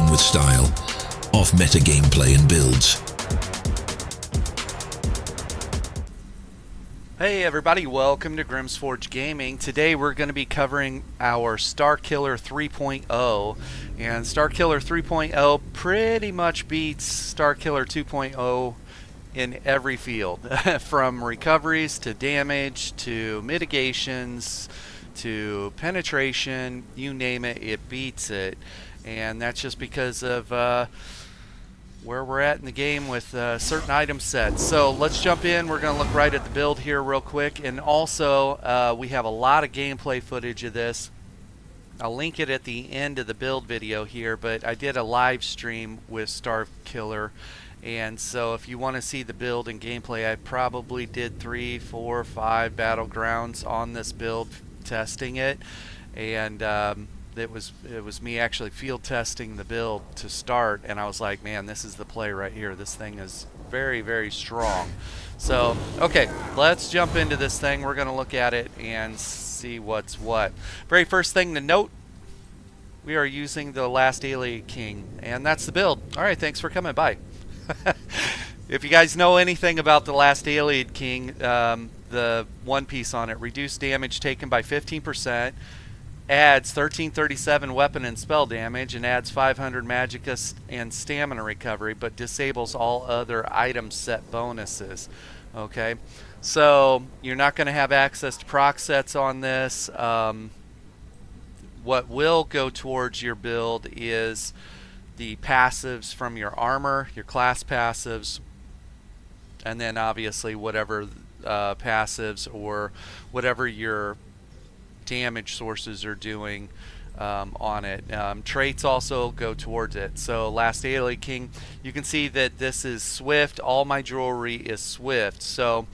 game with style, off-meta gameplay and builds. Hey everybody, welcome to Grimsforge Gaming. Today we're going to be covering our Starkiller 3.0, and Starkiller 3.0 pretty much beats Starkiller 2.0 in every field, from recoveries to damage to mitigations to penetration, you name it, it beats it. And that's just because of where we're at in the game with certain item sets. So let's jump in. We're going to look right at the build here real quick. And also, we have a lot of gameplay footage of this. I'll link it at the end of the build video here, but I did a live stream with Starkiller. And so if you want to see the build and gameplay, I probably did 3, 4, 5 battlegrounds on this build testing it. And it was me actually field testing the build to start, and I was like, man, this is the play right here. This thing is very, very strong. So, okay, let's jump into this thing. We're going to look at it and see what's what. Very first thing to note, we are using the Last Ayleid King, and that's the build. All right, thanks for coming by. If you guys know anything about the Last Ayleid King, the one piece on it, reduced damage taken by 15%, adds 1337 weapon and spell damage, and adds 500 magicka and stamina recovery, but disables all other item set bonuses. Okay, so you're not going to have access to proc sets on this. What will go towards your build is the passives from your armor, your class passives, and then obviously whatever passives or whatever your damage sources are doing on it. Traits also go towards it. So Last Ayleid King, you can see that this is swift. All my jewelry is swift. So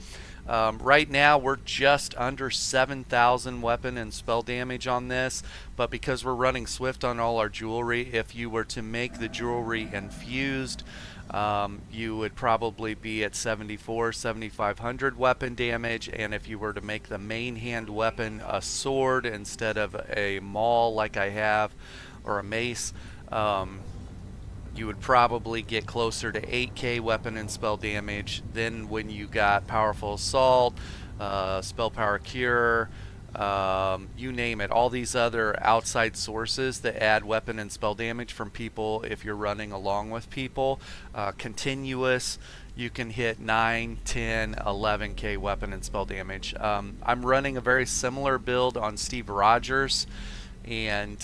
right now we're just under 7,000 weapon and spell damage on this, but because we're running swift on all our jewelry, if you were to make the jewelry infused, you would probably be at 7,500 weapon damage, and if you were to make the main hand weapon a sword instead of a maul like I have, or a mace, you would probably get closer to 8k weapon and spell damage. Then when you got Powerful Assault, Spell Power Cure, you name it, all these other outside sources that add weapon and spell damage from people if you're running along with people, continuous, you can hit 9, 10, 11k weapon and spell damage. I'm running a very similar build on Steve Rogers, and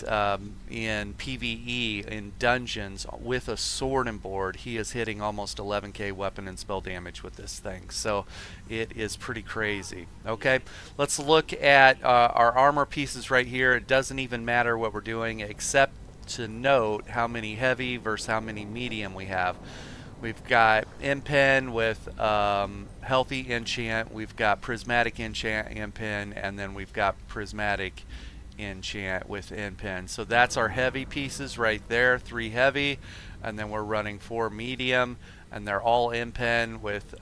in PvE, in dungeons, with a sword and board, he is hitting almost 11k weapon and spell damage with this thing. So it is pretty crazy. Okay, let's look at our armor pieces right here. It doesn't even matter what we're doing except to note how many heavy versus how many medium we have. We've got Impen with healthy enchant, we've got prismatic enchant Impen, and then we've got prismatic enchant with Impen. So that's our heavy pieces right there, 3 heavy, and then we're running 4 medium, and they're all Impen with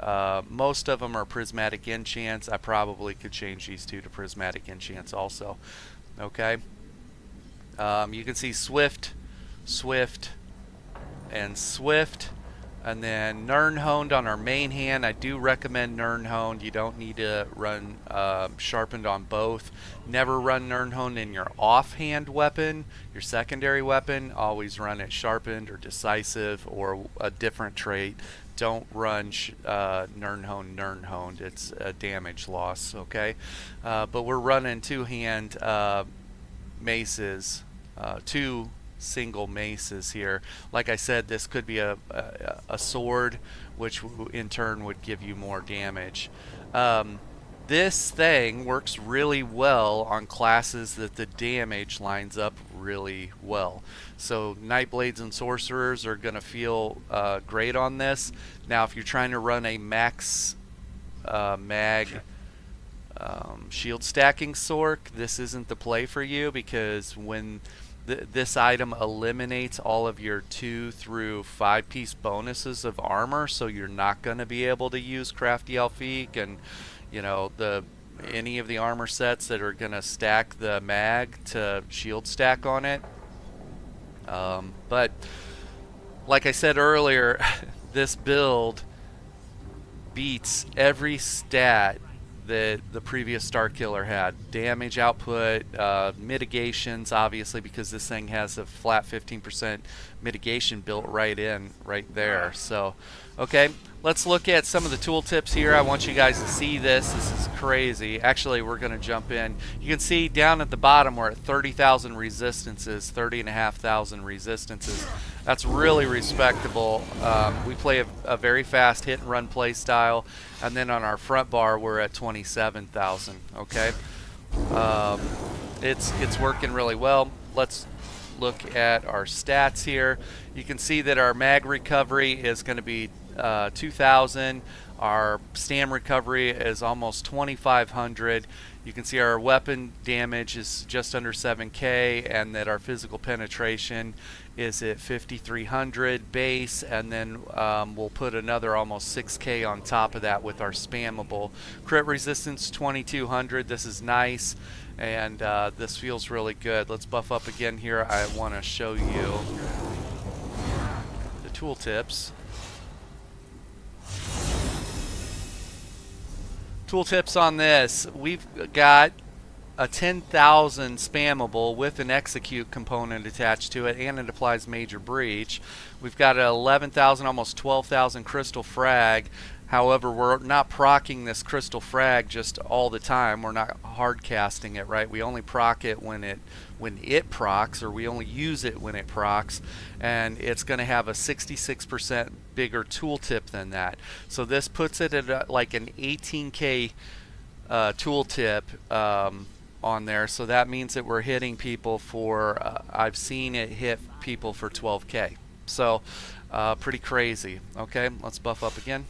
most of them are prismatic enchants. I probably could change these 2 to prismatic enchants also. Okay, you can see swift, swift, and swift. And then Nirnhoned on our main hand. I do recommend Nirnhoned. You don't need to run sharpened on both. Never run Nirnhoned in your offhand weapon, your secondary weapon. Always run it sharpened or decisive or a different trait. Don't run Nirnhoned. It's a damage loss, okay? But we're running 2-hand maces, 2 single maces here. Like I said, this could be a sword, which in turn would give you more damage. This thing works really well on classes that the damage lines up really well. So Nightblades and Sorcerers are going to feel great on this. Now if you're trying to run a max mag shield stacking Sorc, this isn't the play for you, because when this item eliminates all of your 2 through 5 piece bonuses of armor, so you're not going to be able to use Crafty Elfique and any of the armor sets that are going to stack the mag to shield stack on it. But like I said earlier, this build beats every stat that the previous Starkiller had. Damage output, mitigations, obviously, because this thing has a flat 15% mitigation built right there. So, okay, let's look at some of the tooltips here. I want you guys to see this. This is crazy. Actually, we're going to jump in. You can see down at the bottom we're at 30,000 resistances, 30,500 resistances. That's really respectable. We play a very fast hit and run play style, and then on our front bar we're at 27,000. Okay, it's working really well. Let's look at our stats here. You can see that our mag recovery is going to be 2,000. Our stam recovery is almost 2,500. You can see our weapon damage is just under 7k, and that our physical penetration is at 5,300 base, and then we'll put another almost 6k on top of that with our spammable. Crit resistance 2,200. This is nice, and this feels really good. Let's buff up again here. I want to show you the tooltips. Tooltips on this. We've got a 10,000 spammable with an execute component attached to it, and it applies major breach. We've got an 11,000, almost 12,000 crystal frag. However, we're not proccing this crystal frag just all the time. We're not hard casting it, right? We only proc it when it procs, or we only use it when it procs, and it's going to have a 66% bigger tooltip than that. So this puts it at like an 18k tooltip on there. So that means that we're hitting people for, I've seen it hit people for 12k. So pretty crazy. Okay, let's buff up again.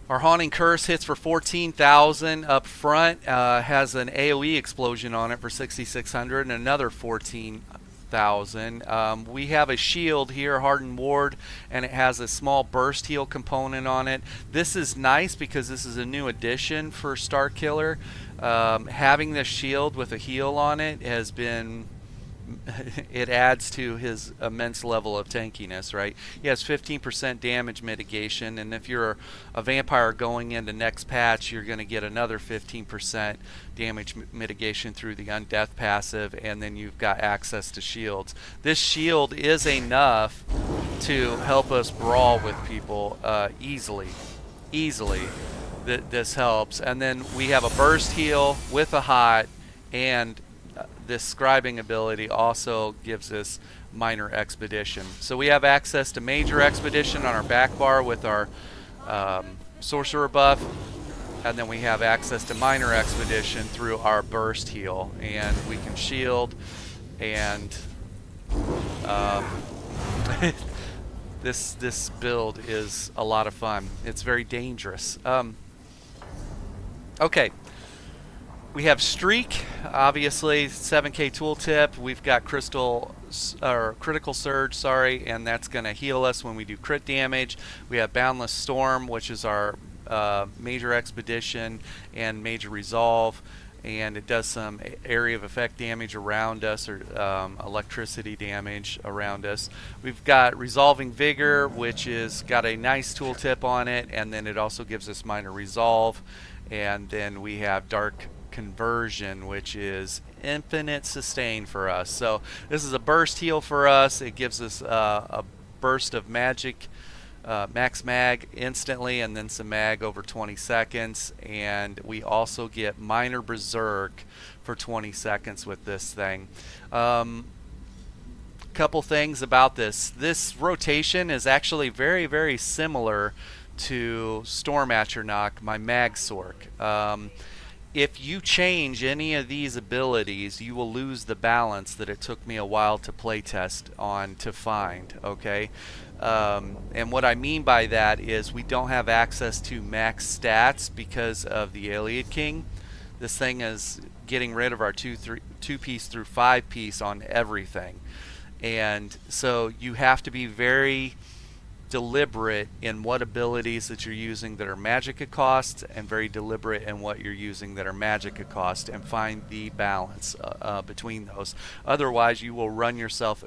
Our Haunting Curse hits for 14,000 up front, has an AoE explosion on it for 6,600 and another 14,000. We have a shield here, Hardened Ward, and it has a small burst heal component on it. This is nice because this is a new addition for Starkiller. Having this shield with a heal on it has been... it adds to his immense level of tankiness, right? He has 15% damage mitigation, and if you're a vampire going into next patch, you're going to get another 15% damage mitigation through the Undeath passive, and then you've got access to shields. This shield is enough to help us brawl with people easily. This helps. And then we have a burst heal with a hot, and this scribing ability also gives us minor expedition. So we have access to major expedition on our back bar with our sorcerer buff, and then we have access to minor expedition through our burst heal, and we can shield, and this build is a lot of fun. It's very dangerous. Okay. We have Streak, obviously 7k tooltip. We've got Critical Surge, and that's going to heal us when we do crit damage. We have Boundless Storm, which is our major expedition and major resolve, and it does some area of effect damage around us, or electricity damage around us. We've got Resolving Vigor, which is got a nice tooltip on it, and then it also gives us minor resolve. And then we have Dark Conversion, which is infinite sustain for us. So this is a burst heal for us. It gives us a burst of magic, max mag instantly, and then some mag over 20 seconds. And we also get minor berserk for 20 seconds with this thing. Couple things about this rotation is actually very, very similar to Storm Atronach, my mag sork. If you change any of these abilities, you will lose the balance that it took me a while to playtest on to find, okay? And what I mean by that is we don't have access to max stats because of the Ayleid King. This thing is getting rid of our 2-piece through 5-piece on everything. And so you have to be very deliberate in what abilities that you're using that are magic at cost, and very deliberate in what you're using that are magic at cost, and find the balance between those. Otherwise, you will run yourself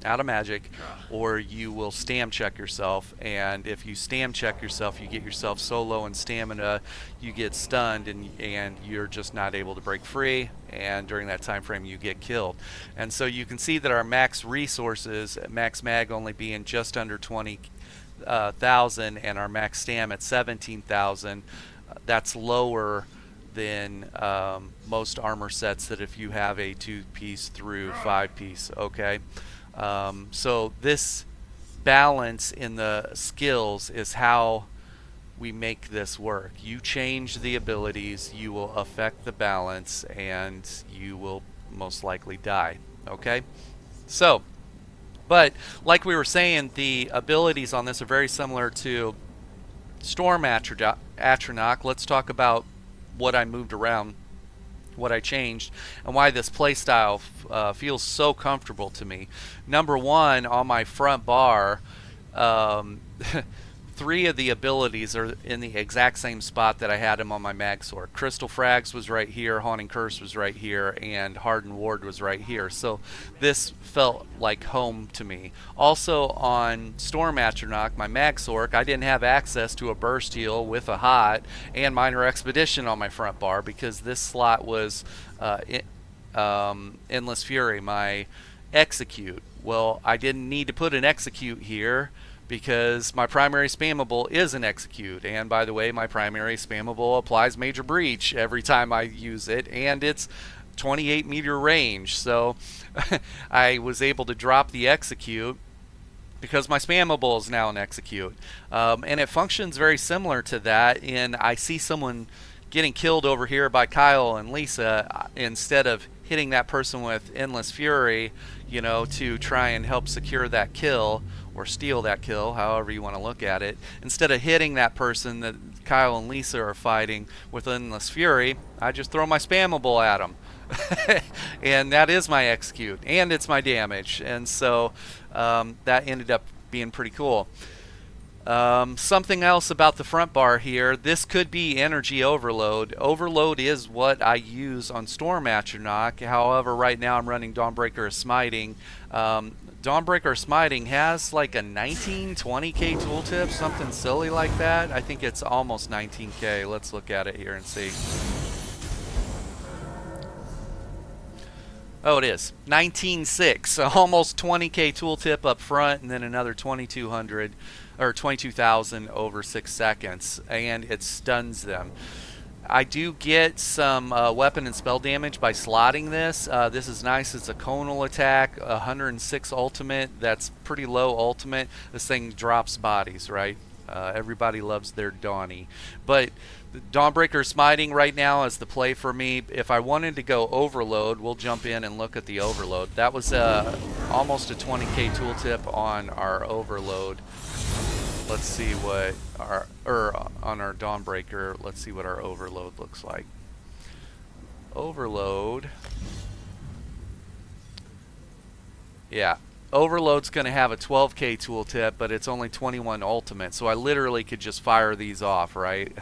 out of magic, or you will stam check yourself, and if you stam check yourself, you get yourself so low in stamina, you get stunned, and you're just not able to break free, and during that time frame you get killed. And so you can see that our max resources, max mag only being just under 20,000, and our max stam at 17,000, that's lower than most armor sets that if you have a 2-piece through 5-piece. Okay. So this balance in the skills is how we make this work. You change the abilities, you will affect the balance, and you will most likely die. Okay? So, but like we were saying, the abilities on this are very similar to Storm Atronach. Let's talk about what I moved around, what I changed, and why this playstyle feels so comfortable to me. Number one, on my front bar, 3 of the abilities are in the exact same spot that I had them on my mag sword. Crystal Frags was right here, Haunting Curse was right here, and Hardened Ward was right here. So this felt like home to me. Also on Storm Atronach, my mag sword, I didn't have access to a burst heal with a hot and Minor Expedition on my front bar because this slot was Endless Fury, my execute. Well, I didn't need to put an execute here because my primary spammable is an execute, and by the way, my primary spammable applies Major Breach every time I use it, and it's 28 meter range, so I was able to drop the execute because my spammable is now an execute. And it functions very similar to that in I see someone getting killed over here by Kyle and Lisa, instead of hitting that person with Endless Fury, you know, to try and help secure that kill or steal that kill, however you want to look at it. Instead of hitting that person that Kyle and Lisa are fighting with Endless Fury, I just throw my spammable at them. And that is my execute, and it's my damage. And so that ended up being pretty cool. Something else about the front bar here, this could be energy overload. Overload is what I use on Storm Atronach. However, right now I'm running Dawnbreaker of Smiting. Dawnbreaker of Smiting has like a 19-20k tooltip, something silly like that. I think it's almost 19k. Let's look at it here and see. Oh, it is 19.6, so almost 20k tooltip up front, and then another 2200 or 22,000 over 6 seconds, and it stuns them. I do get some weapon and spell damage by slotting this. This is nice. It's a conal attack, 106 ultimate. That's pretty low ultimate. This thing drops bodies, right? Everybody loves their Dawny. But the Dawnbreaker Smiting right now is the play for me. If I wanted to go Overload, we'll jump in and look at the Overload. That was almost a 20k tooltip on our Overload. Let's see what on our Dawnbreaker, let's see what our Overload looks like. Overload. Yeah. Overload's going to have a 12k tooltip, but it's only 21 ultimate, so I literally could just fire these off, right?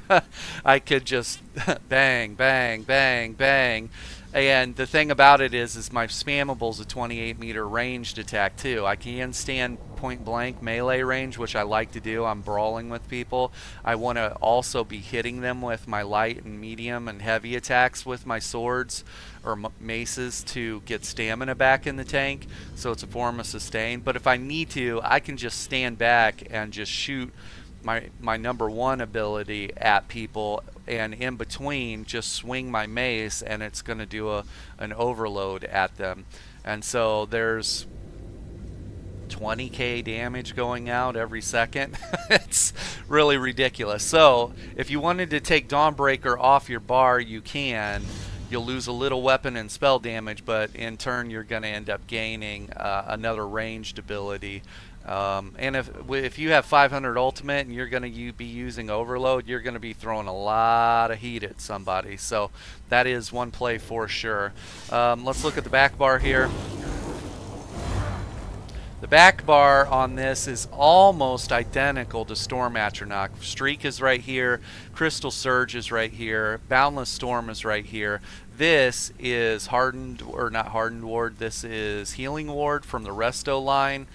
I could just bang, bang, bang, bang. And the thing about it is my spammable's a 28 meter ranged attack too. I can stand point blank melee range, which I like to do. I'm brawling with people. I want to also be hitting them with my light and medium and heavy attacks with my swords or maces to get stamina back in the tank, so it's a form of sustain. But if I need to, I can just stand back and just shoot my number one ability at people, and in between just swing my mace, and it's going to do an overload at them. And so there's 20k damage going out every second. It's really ridiculous. So if you wanted to take Dawnbreaker off your bar, you can. You'll lose a little weapon and spell damage, but in turn you're going to end up gaining another ranged ability. And if you have 500 ultimate and you're going to be using Overload, you're going to be throwing a lot of heat at somebody. So that is one play for sure. Let's look at the back bar here. The back bar on this is almost identical to Storm Atronach. Streak is right here, Crystal Surge is right here, Boundless Storm is right here. This is Hardened, or not Hardened Ward, this is Healing Ward from the Resto line.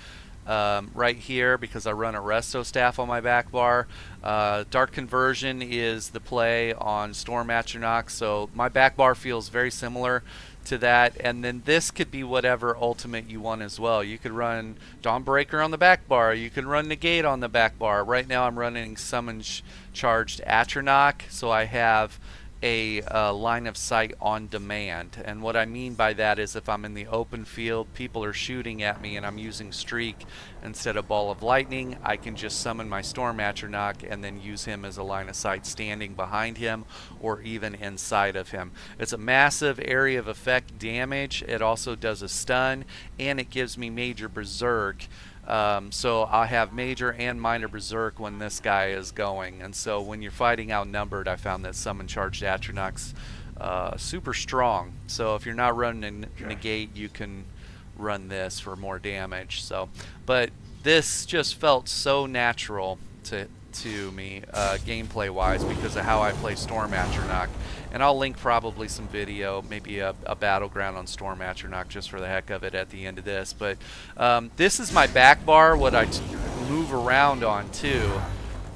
Right here, because I run a Resto staff on my back bar. Dark Conversion is the play on Storm Atronach, so my back bar feels very similar to that. And then this could be whatever ultimate you want as well. You could run Dawnbreaker on the back bar, you can run Negate on the back bar. Right now I'm running Summon Charged Atronach, so I have a line of sight on demand. And what I mean by that is if I'm in the open field, people are shooting at me and I'm using Streak instead of Ball of Lightning, I can just summon my Storm Atronach and then use him as a line of sight standing behind him or even inside of him. It's a massive area of effect damage. It also does a stun, and it gives me Major Berserk. So I have Major and Minor Berserk when this guy is going. And so when you're fighting outnumbered, I found that Summon Charged Atronach's super strong. So if you're not running a Negate, you can run this for more damage. So, but this just felt so natural to me gameplay wise because of how I play Storm Atronach. And I'll link probably some video, maybe a battleground on Storm Atronach just for the heck of it at the end of this. But this is my back bar, what I move around on too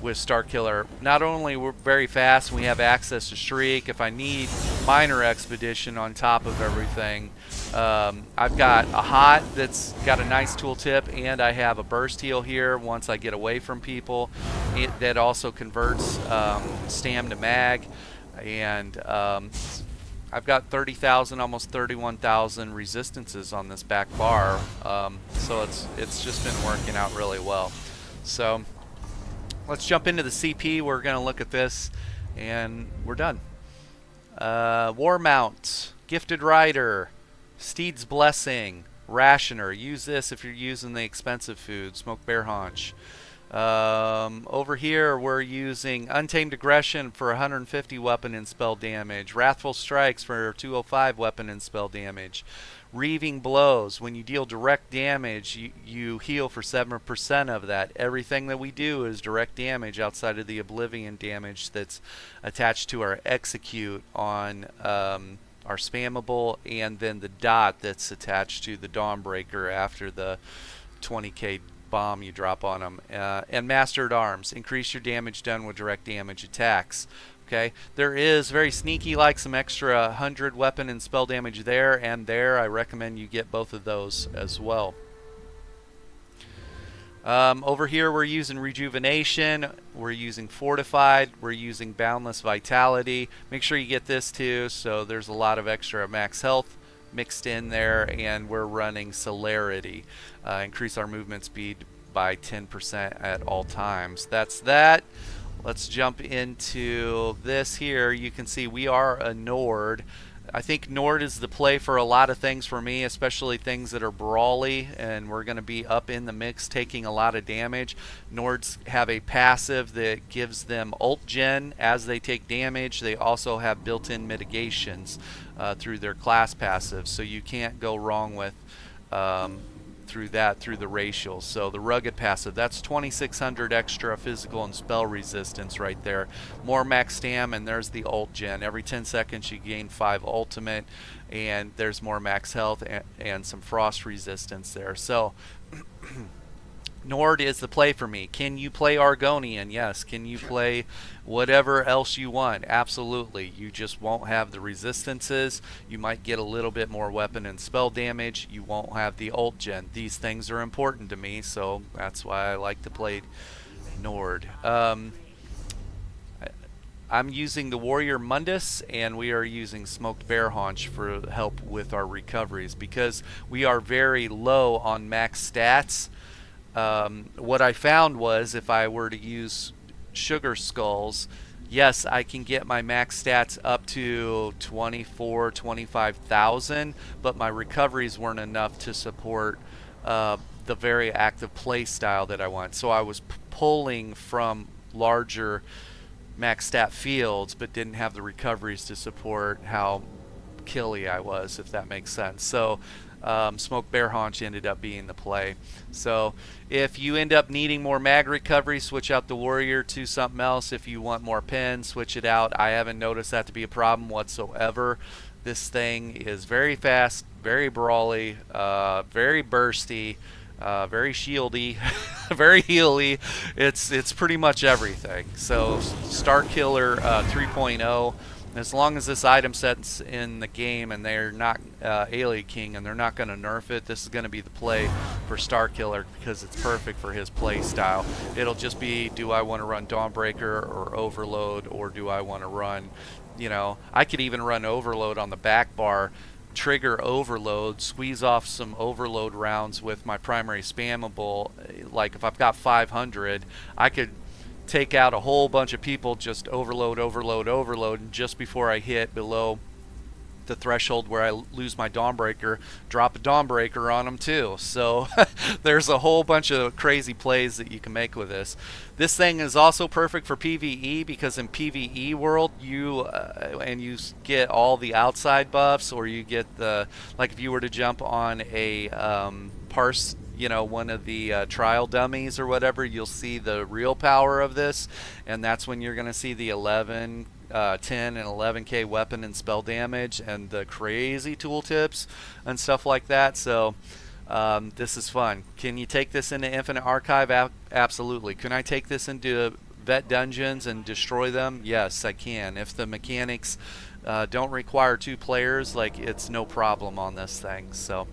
with Starkiller. Not only we're very fast, we have access to Shriek. If I need Minor Expedition on top of everything, I've got a Hot that's got a nice tooltip, and I have a Burst Heal here once I get away from people. That also converts Stam to Mag. And I've got 30,000, almost 31,000 resistances on this back bar, so it's just been working out really well. So let's jump into the CP. We're going to look at this, and we're done. War Mount, Gifted Rider, Steed's Blessing, Rationer. Use this if you're using the expensive food. Smoked Bear Haunch. Over here we're using Untamed Aggression for 150 weapon and spell damage, Wrathful Strikes for 205 weapon and spell damage, Reaving Blows. When you deal direct damage, you heal for 7% of that. Everything that we do is direct damage outside of the Oblivion damage that's attached to our Execute on our spammable, and then the dot that's attached to the Dawnbreaker after the 20k bomb you drop on them. And Mastered Arms, increase your damage done with direct damage attacks. Okay, there is very sneaky like some extra 100 weapon and spell damage there and there. I recommend you get both of those as well. Over here we're using Rejuvenation, we're using Fortified, we're using Boundless Vitality. Make sure you get this too, so there's a lot of extra max health mixed in there, and we're running Celerity. Increase our movement speed by 10% at all times. That's that. Let's jump into this here. You can see we are a Nord. I think Nord is the play for a lot of things for me, especially things that are brawly, and we're going to be up in the mix taking a lot of damage. Nords have a passive that gives them ult gen as they take damage. They also have built-in mitigations through their class passive, so you can't go wrong with through the racials. So the rugged passive, that's 2600 extra physical and spell resistance right there. More max stam, and there's the ult gen. Every 10 seconds you gain 5 ultimate, and there's more max health and some frost resistance there. So Nord is the play for me. Can you play Argonian? Yes. Can you play whatever else you want? Absolutely. You just won't have the resistances. You might get a little bit more weapon and spell damage. You won't have the ult gen. These things are important to me, so that's why I like to play Nord. I'm using the Warrior Mundus, and we are using Smoked Bear Haunch for help with our recoveries because we are very low on max stats. What I found was if I were to use Sugar Skulls, yes, I can get my max stats up to 25,000, but my recoveries weren't enough to support the very active play style that I want. So I was pulling from larger max stat fields, but didn't have the recoveries to support how killy I was, if that makes sense. So Smoke Bear Haunch ended up being the play. So if you end up needing more mag recovery, switch out the Warrior to something else. If you want more pen, switch it out. I haven't noticed that to be a problem whatsoever. This thing is very fast, very brawly, very bursty, very shieldy, very healy. It's pretty much everything. So Starkiller 3.0. As long as this item set's in the game and they're not Alien King and they're not going to nerf it, this is going to be the play for Starkiller because it's perfect for his play style. It'll just be, do I want to run Dawnbreaker or Overload, or do I want to run, you know, I could even run Overload on the back bar, trigger Overload, squeeze off some Overload rounds with my primary spammable. Like if I've got 500, I could take out a whole bunch of people, just overload, and just before I hit below the threshold where I lose my Dawnbreaker, drop a Dawnbreaker on them too. So there's a whole bunch of crazy plays that you can make with this. This thing is also perfect for PvE because in PvE world you get all the outside buffs, or you get the, like if you were to jump on a parse, you know, one of the trial dummies or whatever, you'll see the real power of this, and that's when you're going to see the 11, 10, and 11k weapon and spell damage and the crazy tooltips and stuff like that. So this is fun. Can you take this into Infinite Archive? Absolutely. Can I take this into vet dungeons and destroy them? Yes, I can. If the mechanics don't require 2 players, like, it's no problem on this thing. So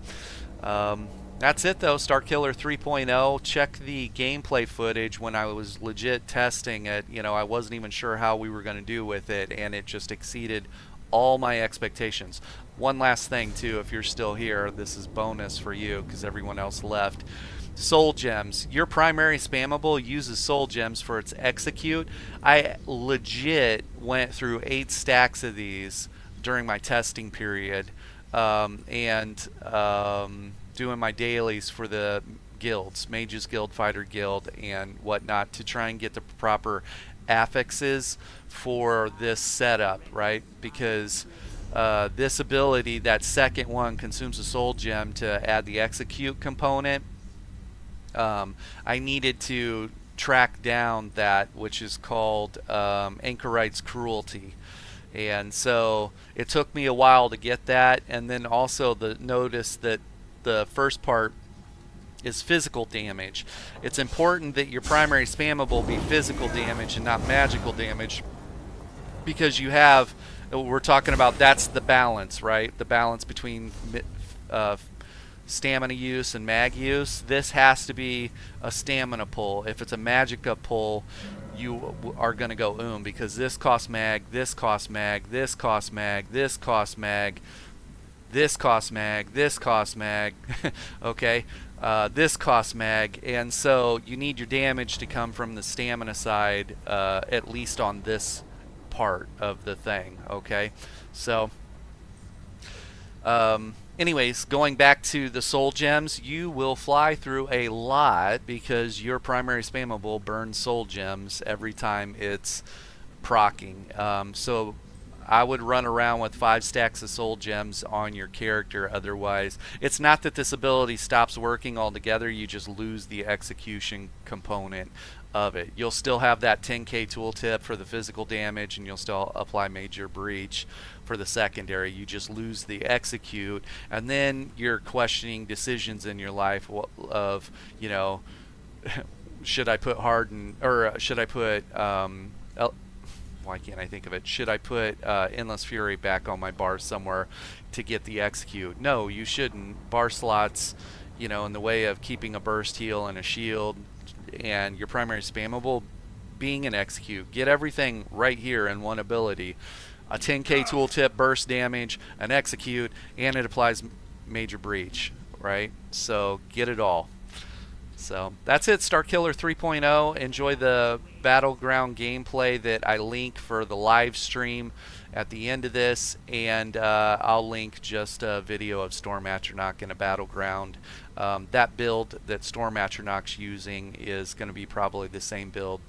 that's it though, Starkiller 3.0. Check the gameplay footage when I was legit testing it. You know, I wasn't even sure how we were going to do with it, and it just exceeded all my expectations. One last thing too, if you're still here, this is bonus for you because everyone else left. Soul Gems. Your primary spammable uses Soul Gems for its execute. I legit went through 8 stacks of these during my testing period, doing my dailies for the guilds, Mages Guild, Fighter Guild, and whatnot, to try and get the proper affixes for this setup, right? Because this ability, that second one, consumes a soul gem to add the execute component. I needed to track down that, which is called Anchorite's Cruelty. And so it took me a while to get that, and then also notice that the first part is physical damage. It's important that your primary spammable be physical damage and not magical damage, because you have, we're talking about, that's the balance, right? The balance between stamina use and mag use. This has to be a stamina pull. If it's a magicka pull, you are going to go because this costs mag, this costs mag, this costs mag, this costs mag, this costs mag, this costs mag, okay, this costs mag, and so you need your damage to come from the stamina side, at least on this part of the thing, okay? So anyways, going back to the soul gems, you will fly through a lot because your primary spammable burns soul gems every time it's proccing. So I would run around with 5 stacks of soul gems on your character. Otherwise, it's not that this ability stops working altogether, you just lose the execution component of it. You'll still have that 10k tooltip for the physical damage, and you'll still apply Major Breach for the secondary. You just lose the execute, and then you're questioning decisions in your life of, you know, should I put Harden, or should I put why can't I think of it? Should I put Endless Fury back on my bar somewhere to get the execute? No, you shouldn't. Bar slots, you know, in the way of keeping a burst heal and a shield, and your primary spammable being an execute. Get everything right here in one ability. A 10k tooltip, burst damage, an execute, and it applies Major Breach, right? So get it all. So that's it, Starkiller 3.0. Enjoy the Battleground gameplay that I link for the live stream at the end of this, and I'll link just a video of Storm Atronach in a Battleground. That build that Storm Atronach's using is going to be probably the same build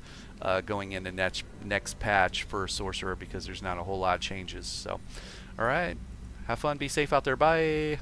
going into next patch for Sorcerer, because there's not a whole lot of changes. So, alright, have fun, be safe out there, bye!